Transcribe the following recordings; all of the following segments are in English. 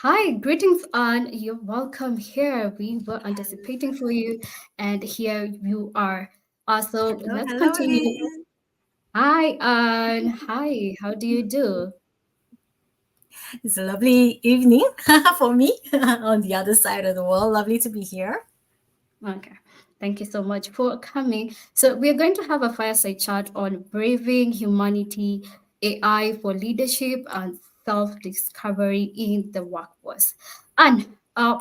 Hi, greetings, Anne. You're welcome here. We were anticipating for you, and here you are. So Hello, let's hello, continue. Lynn. Hi, Anne. Hi, how do you do? It's a lovely evening for me on the other side of the world. Lovely to be here. Okay. Thank you so much for coming. So, we're going to have a fireside chat on braving humanity, AI for leadership, and self discovery in the workforce. And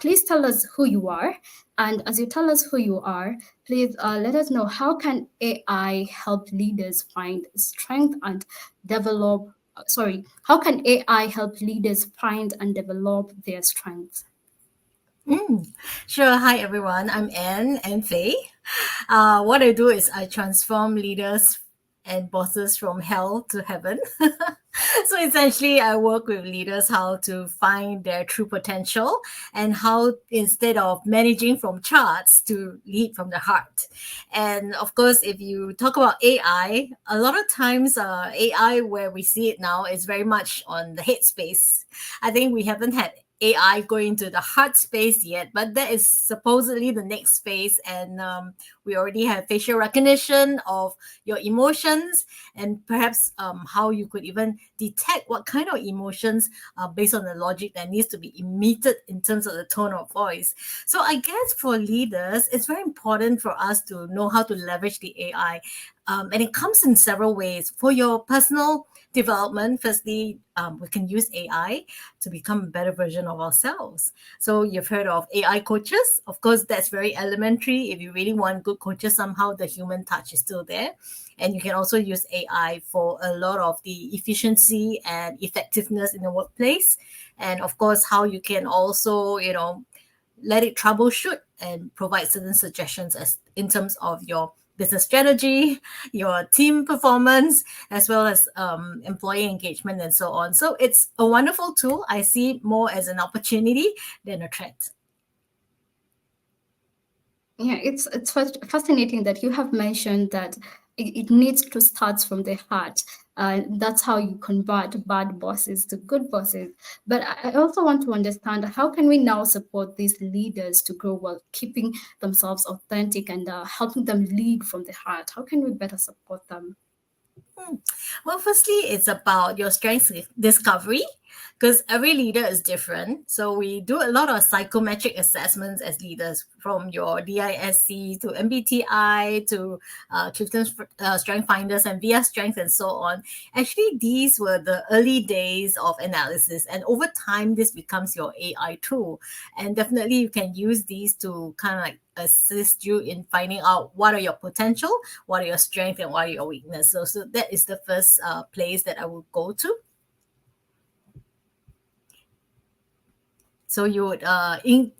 please tell us who you are. And as you tell us who you are, please let us know how can AI help leaders find strength and develop. Sorry, how can AI help leaders find and develop their strengths? Mm. Sure. Hi, everyone. I'm Anne and Faye. What I do is I transform leaders and bosses from hell to heaven. So essentially, I work with leaders how to find their true potential and how instead of managing from charts to lead from the heart. And of course, if you talk about AI, a lot of times AI where we see it now is very much on the headspace. I think we haven't had AI going to the heart space yet, but that is supposedly the next phase. And we already have facial recognition of your emotions and perhaps how you could even detect what kind of emotions based on the logic that needs to be emitted in terms of the tone of voice. So I guess for leaders, it's very important for us to know how to leverage the AI. And it comes in several ways. For your personal development, firstly, we can use AI to become a better version of ourselves. So you've heard of AI coaches. Of course, that's very elementary. If you really want good coaches, somehow the human touch is still there. And you can also use AI for a lot of the efficiency and effectiveness in the workplace. And of course, how you can also, let it troubleshoot and provide certain suggestions as in terms of your business strategy, your team performance, as well as employee engagement and so on. So it's a wonderful tool. I see it more as an opportunity than a threat. Yeah, it's fascinating that you have mentioned that it needs to start from the heart. That's how you convert bad bosses to good bosses. But I also want to understand how can we now support these leaders to grow while keeping themselves authentic and helping them lead from the heart? How can we better support them? Hmm. Well, firstly, it's about your strengths discovery because every leader is different. So we do a lot of psychometric assessments as leaders, from your DISC to MBTI to Clifton's Strength Finders and VS Strength and so on. Actually, these were the early days of analysis, and over time, this becomes your AI tool. And definitely, you can use these to kind of like assist you in finding out what are your potential, what are your strengths, and what are your weaknesses. So that is the first place that I will go to. So you would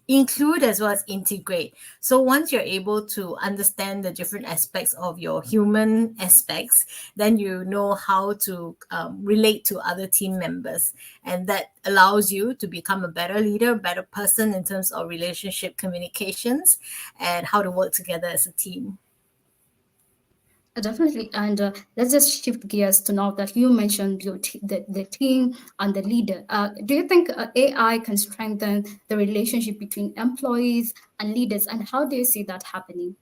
include as well as integrate. So once you're able to understand the different aspects of your human aspects, then you know how to relate to other team members. And that allows you to become a better leader, better person in terms of relationship communications and how to work together as a team. Definitely. And let's just shift gears to now that you mentioned the team and the leader. Do you think AI can strengthen the relationship between employees and leaders? And how do you see that happening?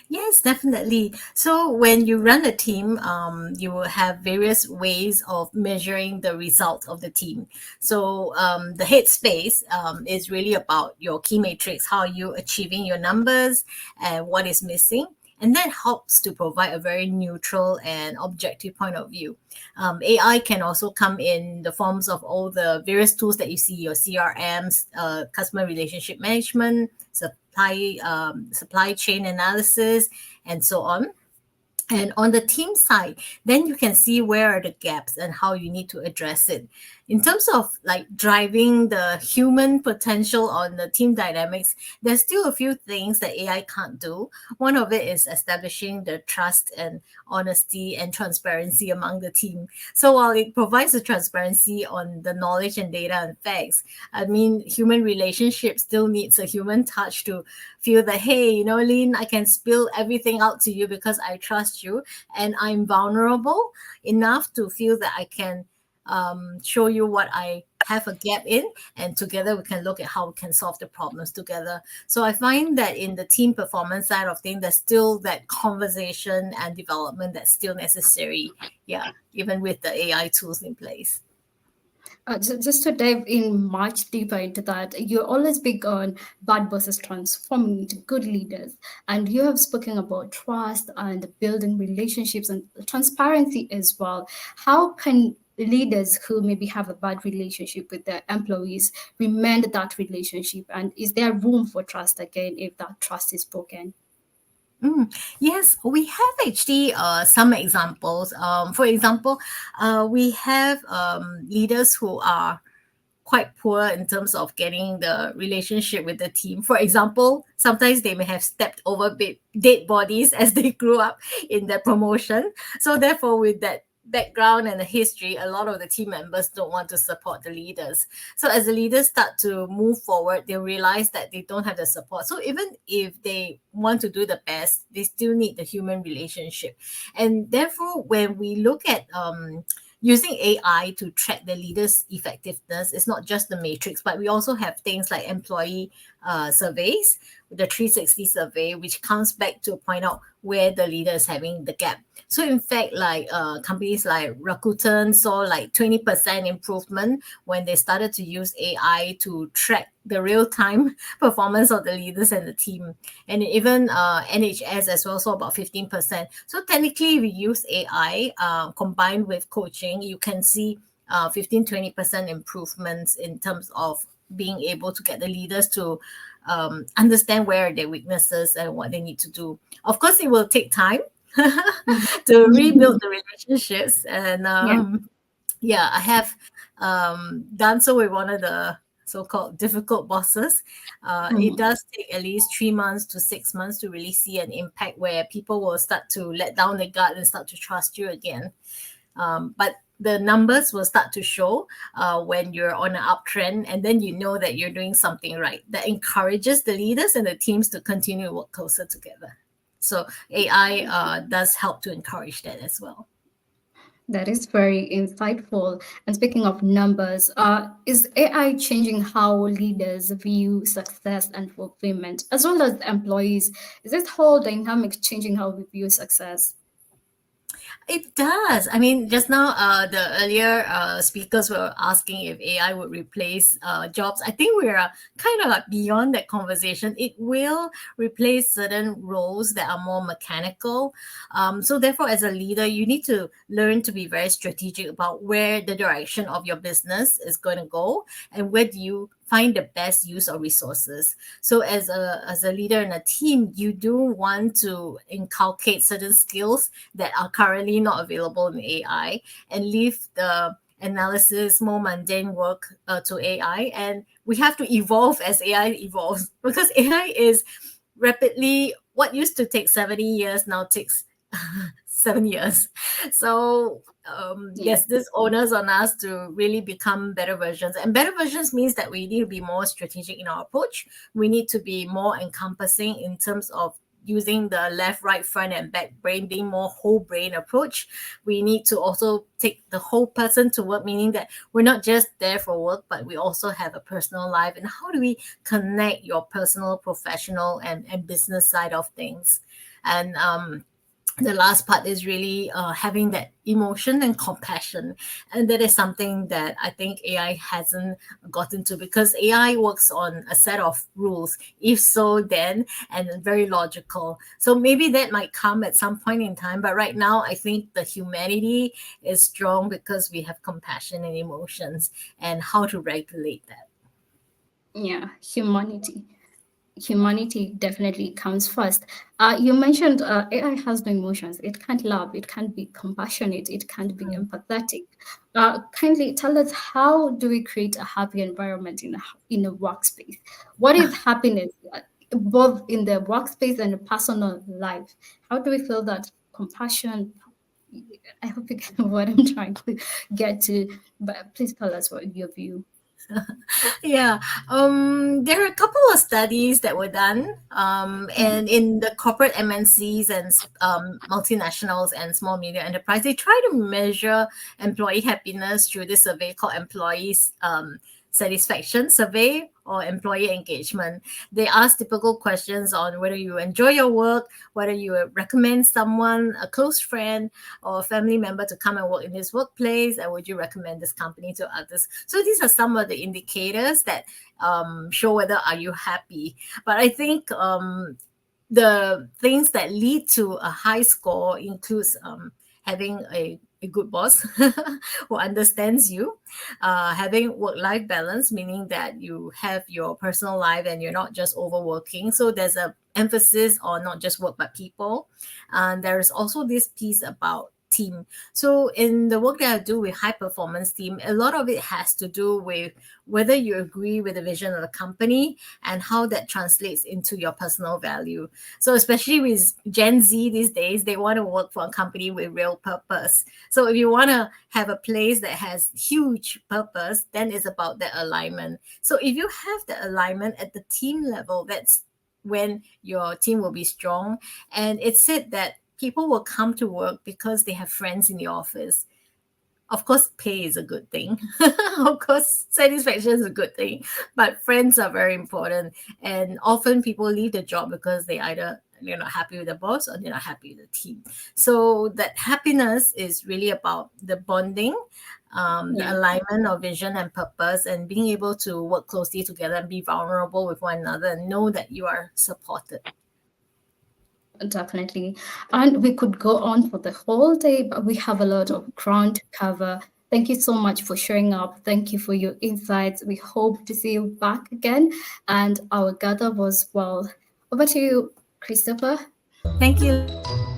Yes, definitely. So when you run a team, you will have various ways of measuring the result of the team. So the headspace is really about your key matrix, how you achieving your numbers and what is missing. And that helps to provide a very neutral and objective point of view. AI can also come in the forms of all the various tools that you see, your CRMs, customer relationship management, supply chain analysis, and so on. And on the team side, then you can see where are the gaps and how you need to address it. In terms of like driving the human potential on the team dynamics, there's still a few things that AI can't do. One of it is establishing the trust and honesty and transparency among the team. So while it provides the transparency on the knowledge and data and facts, I mean, human relationships still needs a human touch to feel that, hey, Lynn, I can spill everything out to you because I trust you and I'm vulnerable enough to feel that I can show you what I have a gap in, and together we can look at how we can solve the problems together. So I find that in the team performance side of things, there's still that conversation and development that's still necessary. Yeah, even with the AI tools in place. Just to dive in much deeper into that, you're always big on bad bosses transforming into good leaders. And you have spoken about trust and building relationships and transparency as well. How can leaders who maybe have a bad relationship with their employees mend that relationship? And is there room for trust again if that trust is broken? Yes, we have actually some examples. For example, we have leaders who are quite poor in terms of getting the relationship with the team. For example, sometimes they may have stepped over dead bodies as they grew up in their promotion. So therefore, with that background and the history, a lot of the team members don't want to support the leaders. So as the leaders start to move forward, they realize that they don't have the support. So even if they want to do the best, they still need the human relationship. And therefore, when we look at using AI to track the leader's effectiveness, it's not just the matrix, but we also have things like employee surveys, the 360 survey, which comes back to point out where the leader is having the gap. So in fact, like companies like Rakuten saw like 20% improvement when they started to use AI to track the real-time performance of the leaders and the team. And even NHS as well saw about 15%. So technically, we use AI combined with coaching, you can see 15-20% improvements in terms of being able to get the leaders to understand where are their weaknesses and what they need to do. Of course, it will take time to rebuild the relationships. And Yeah. yeah, I have done so with one of the so-called difficult bosses. It Mhm. does take at least 3 months to 6 months to really see an impact where people will start to let down the guard and start to trust you again. But the numbers will start to show when you're on an uptrend, and then you know that you're doing something right. That encourages the leaders and the teams to continue to work closer together. So AI does help to encourage that as well. That is very insightful. And speaking of numbers, is AI changing how leaders view success and fulfillment, as well as employees? Is this whole dynamic changing how we view success? It does. I mean, just now, the earlier speakers were asking if AI would replace jobs. I think we're kind of like beyond that conversation. It will replace certain roles that are more mechanical. So, therefore, as a leader, you need to learn to be very strategic about where the direction of your business is going to go and where do you find the best use of resources. So as a leader in a team, you do want to inculcate certain skills that are currently not available in AI and leave the analysis, more mundane work to AI. And we have to evolve as AI evolves because AI is rapidly, what used to take 70 years now takes 7 years. So Yeah. there's this onus on us to really become better versions. And better versions means that we need to be more strategic in our approach. We need to be more encompassing in terms of using the left, right, front, and back brain, being more whole brain approach. We need to also take the whole person to work, meaning that we're not just there for work, but we also have a personal life. And how do we connect your personal, professional, and business side of things? And the last part is really having that emotion and compassion, and that is something that I think AI hasn't gotten to because AI works on a set of rules, if so then, and very logical. So maybe that might come at some point in time, but right now I think the humanity is strong because we have compassion and emotions and how to regulate that. Yeah, humanity definitely comes first. You mentioned AI has no emotions. It can't love. It can't be compassionate. It can't be empathetic. Kindly tell us, how do we create a happy environment in a workspace? What is happiness, both in the workspace and the personal life? How do we feel that compassion? I hope you get what I'm trying to get to. But please tell us what your view. Yeah, there are a couple of studies that were done, Mm, and in the corporate MNCs and multinationals and small medium enterprise, they try to measure employee happiness through this survey called Employees Satisfaction Survey or Employee Engagement. They ask typical questions on whether you enjoy your work, whether you recommend someone, a close friend, or a family member to come and work in this workplace, and would you recommend this company to others. So these are some of the indicators that show whether are you happy. But I think the things that lead to a high score includes having a good boss who understands you, having work-life balance, meaning that you have your personal life and you're not just overworking. So there's a emphasis on not just work but people. And there is also this piece about team. So in the work that I do with high performance team, a lot of it has to do with whether you agree with the vision of the company and how that translates into your personal value. So especially with Gen Z these days, they want to work for a company with real purpose. So if you want to have a place that has huge purpose, then it's about the alignment. So if you have the alignment at the team level, that's when your team will be strong. And it's said that people will come to work because they have friends in the office. Of course, pay is a good thing. Of course, satisfaction is a good thing. But friends are very important. And often people leave the job because they're not happy with the boss or they're not happy with the team. So that happiness is really about the bonding, the yeah. alignment of vision and purpose, and being able to work closely together and be vulnerable with one another and know that you are supported. Definitely. And we could go on for the whole day, but we have a lot of ground to cover. Thank you so much for showing up. Thank you for your insights. We hope to see you back again. And our gather was well. Over to you, Christopher. Thank you, Lisa.